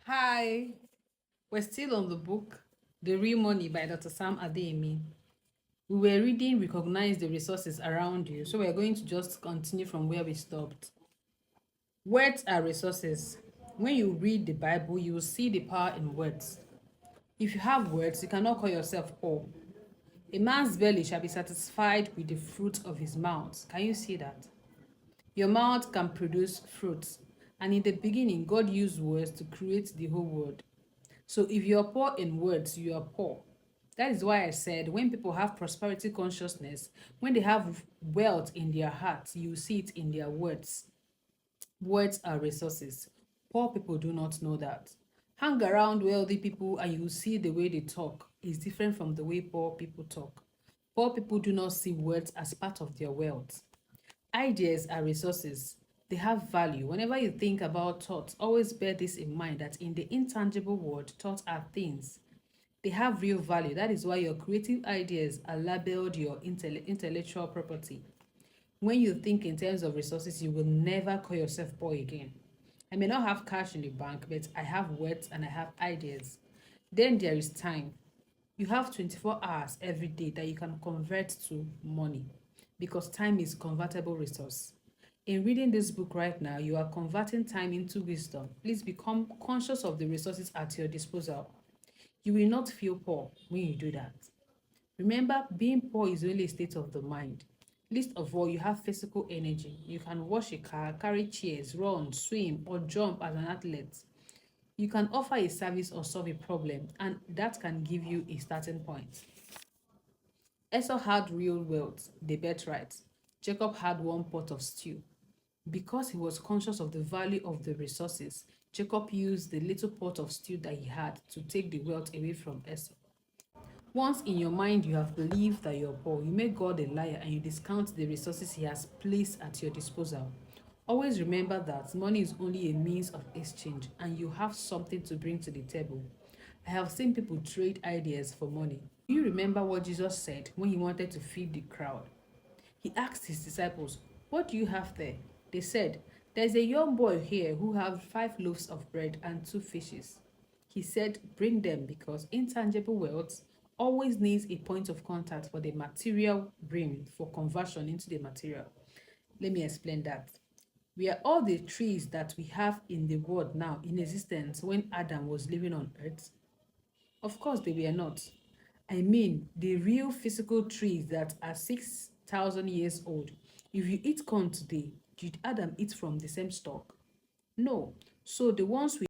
Hi, we're still on the book The Real Money by Dr. Sam Adeyemi. We were reading Recognize the Resources Around You, so we're going to just continue from where we stopped. Words are resources. When you read the Bible, you will see the power in words. If you have words, you cannot call yourself poor. A man's belly shall be satisfied with the fruit of his mouth. Can you see that? Your mouth can produce fruits. And in the beginning, God used words to create the whole world. So if you're poor in words, you are poor. That is why I said when people have prosperity consciousness, when they have wealth in their hearts, you see it in their words. Words are resources. Poor people do not know that. Hang around wealthy people and you see the way they talk is different from the way poor people talk. Poor people do not see words as part of their wealth. Ideas are resources. They have value. Whenever you think about thoughts, always bear this in mind that in the intangible world, thoughts are things. They have real value. That is why your creative ideas are labeled your intellectual property. When you think in terms of resources, you will never call yourself poor again. I may not have cash in the bank, but I have words and I have ideas. Then there is time. You have 24 hours every day that you can convert to money because time is convertible resource. In reading this book right now, you are converting time into wisdom. Please become conscious of the resources at your disposal. You will not feel poor when you do that. Remember, being poor is only a state of the mind. Least of all, you have physical energy. You can wash a car, carry chairs, run, swim, or jump as an athlete. You can offer a service or solve a problem, and that can give you a starting point. Esau had real wealth, the birthright. Jacob had one pot of stew. Because he was conscious of the value of the resources, Jacob used the little pot of stew that he had to take the wealth away from Esau. Once in your mind you have believed that you're poor, you make God a liar and you discount the resources he has placed at your disposal. Always remember that money is only a means of exchange and you have something to bring to the table. I have seen people trade ideas for money. Do you remember what Jesus said when he wanted to feed the crowd? He asked his disciples, "What do you have there?" They said, "There's a young boy here who has 5 loaves of bread and 2 fishes." He said, "Bring them because intangible wealth always needs a point of contact for the material realm for conversion into the material." Let me explain that. Were all the trees that we have in the world now in existence when Adam was living on earth? Of course, they were not. I mean, the real physical trees that are 6,000 years old. If you eat corn today, did Adam eat from the same stalk? No. So the ones we